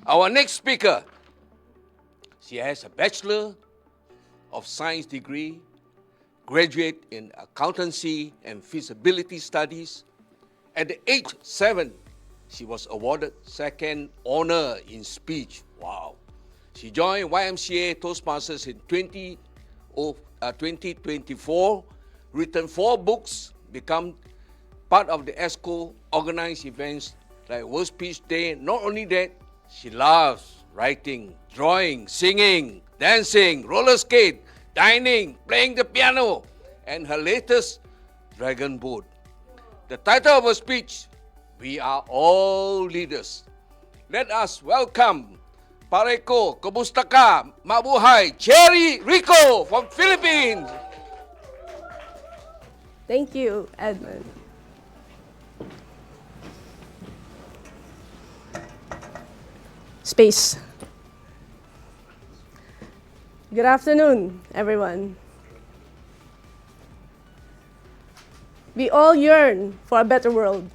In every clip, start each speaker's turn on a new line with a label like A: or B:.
A: Our next speaker, she has a Bachelor of Science degree, graduate in accountancy and feasibility studies. At the age 7, she was awarded second honor in speech. Wow. She joined YMCA Toastmasters in 2024, written 4 books, become part of the ESCO organized events like World Speech Day. Not only that, she loves writing, drawing, singing, dancing, roller skate, dining, playing the piano, and her latest, Dragon Boat. The title of her speech, We Are All Leaders. Let us welcome Pareko, Kumusta ka? Mabuhay, Cherrie, Rico from Philippines.
B: Thank you, Edmund. Space. Good afternoon, everyone. We all yearn for a better world.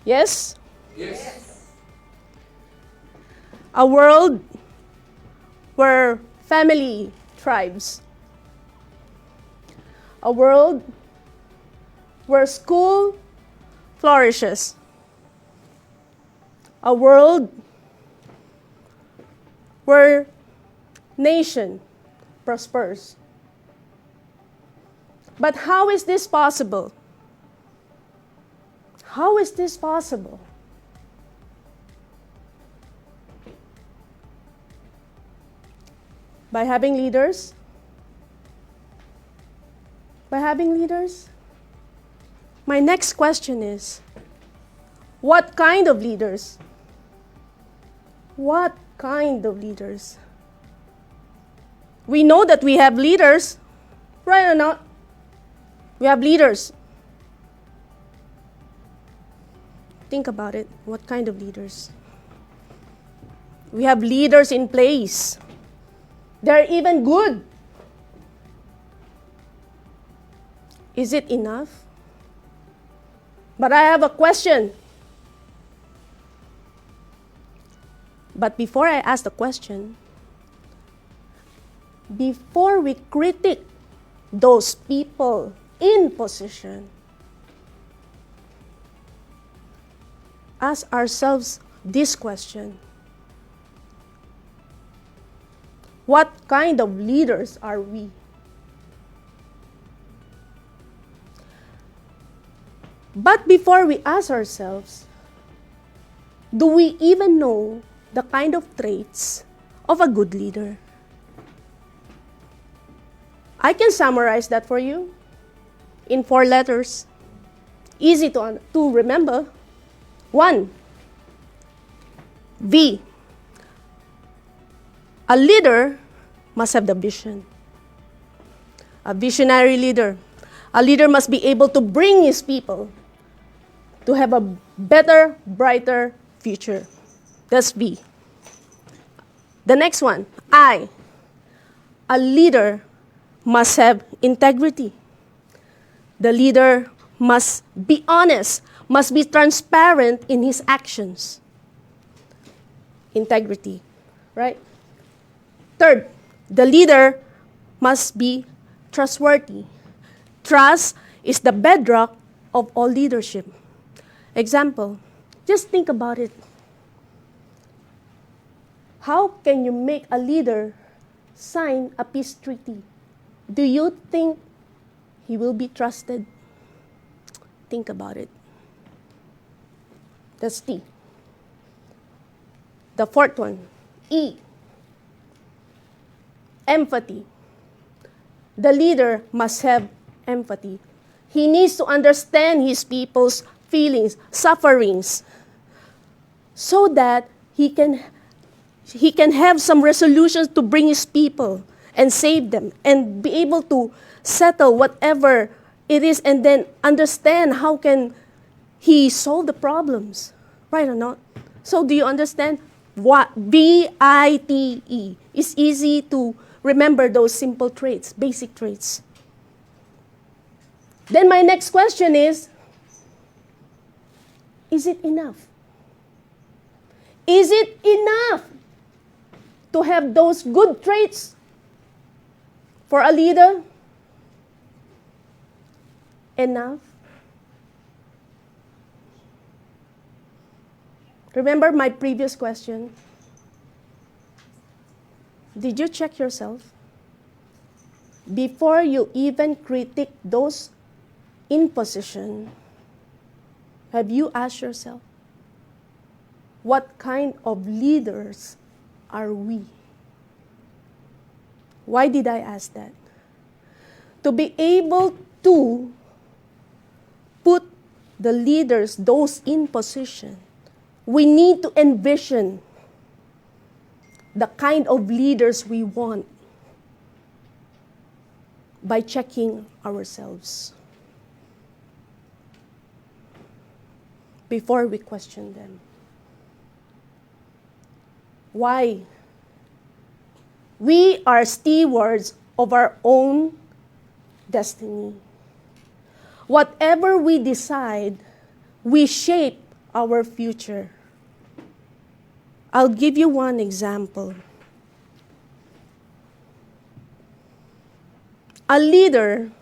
B: Yes?
A: Yes.
B: A world where family thrives. A world where school flourishes. A world where nation prospers. But how is this possible? How is this possible? By having leaders? By having leaders? My next question is, what kind of leaders? What kind of leaders? We know that we have leaders, right or not? We have leaders. Think about it. What kind of leaders? We have leaders in place. They're even good. Is it enough? But I have a question. But before I ask the question, before we critique those people in position, ask ourselves this question. What kind of leaders are we? But before we ask ourselves, do we even know the kind of traits of a good leader? I can summarize that for you in 4 letters. Easy to remember. 1. V. A leader must have the vision. A visionary leader. A leader must be able to bring his people to have a better, brighter future. That's V. The next one, I. A leader must have integrity. The leader must be honest, must be transparent in his actions. Integrity, right? Third, the leader must be trustworthy. Trust is the bedrock of all leadership. Example, just think about it. How can you make a leader sign a peace treaty? Do you think he will be trusted? Think about it. That's T. The 4th one, E. Empathy. The leader must have empathy. He needs to understand his people's feelings, sufferings, so that he can have some resolutions to bring his people and save them and be able to settle whatever it is and then understand how can he solve the problems, right or not? So do you understand what VITE? It's easy to remember those simple traits, basic traits. Then my next question is it enough? Is it enough to have those good traits for a leader? Enough? Remember my previous question? Did you check yourself? Before you even critique those in position, have you asked yourself, what kind of leaders are we? Why did I ask that? To be able to put the leaders, those in position, we need to envision the kind of leaders we want by checking ourselves before we question them. Why? We are stewards of our own destiny. Whatever we decide, we shape our future. I'll give you one example. A leader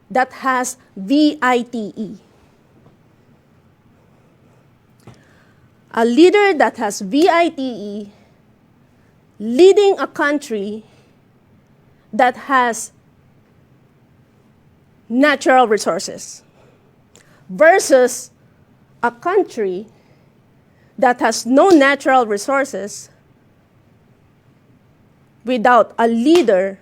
B: that has VITE. A leader that has VITE leading a country that has natural resources versus a country that has no natural resources without a leader.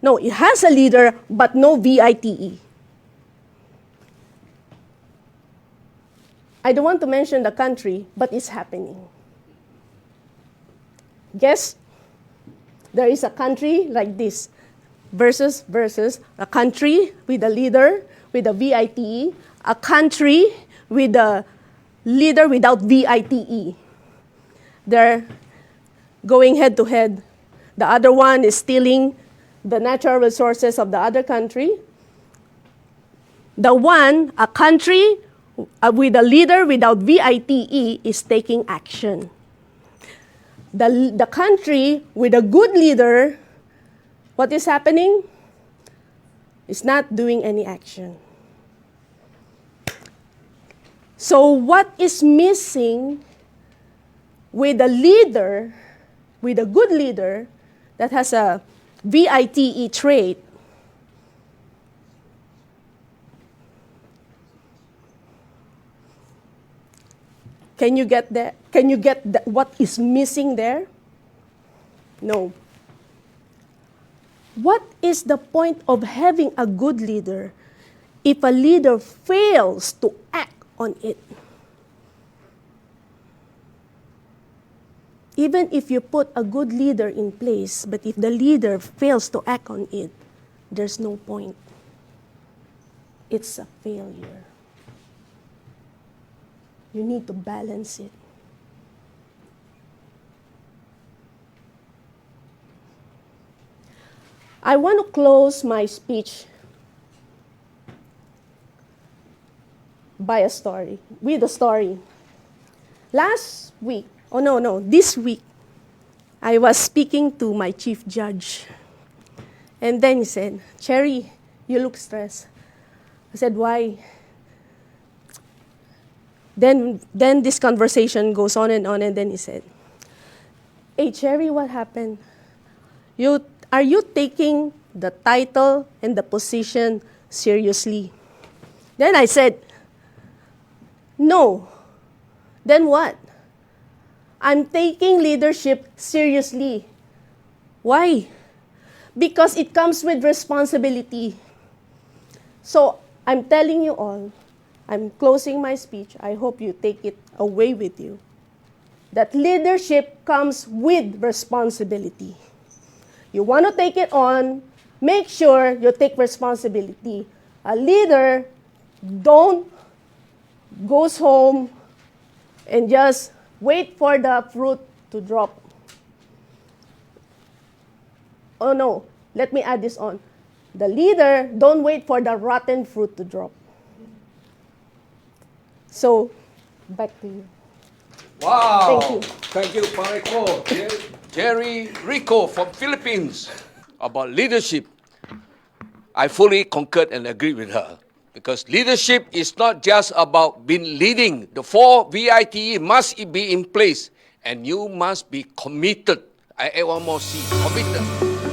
B: No, it has a leader, but no VITE. I don't want to mention the country, but it's happening. Guess there is a country like this versus a country with a leader with a VITE, a country with a leader without VITE. They're going head to head. The other one is stealing the natural resources of the other country. The one, a country with a leader without VITE, is taking action. The country with a good leader, what is happening? It's not doing any action. So what is missing with a leader, with a good leader that has a VITE trait? Can you get that? Can you get what is missing there? No. What is the point of having a good leader if a leader fails to act on it? Even if you put a good leader in place, but if the leader fails to act on it, there's no point. It's a failure. You need to balance it. I want to close my speech with a story. Last week, this week, I was speaking to my chief judge. And then he said, "Cherrie, you look stressed." I said, "Why?" Then this conversation goes on, and then he said, "Hey, Cherrie, what happened? Are you taking the title and the position seriously?" Then I said, "No." Then what? "I'm taking leadership seriously." Why? Because it comes with responsibility. So I'm telling you all, I'm closing my speech. I hope you take it away with you. That leadership comes with responsibility. You want to take it on, make sure you take responsibility. A leader don't goes home and just wait for the fruit to drop. Oh no, let me add this on. The leader don't wait for the rotten fruit to drop. So, back to you.
A: Wow.
B: Thank you.
A: Thank you, Rico. Cherrie, Rico from Philippines. About leadership, I fully concurred and agree with her. Because leadership is not just about being leading. The 4 VITE must be in place. And you must be committed. I add one more C, committed.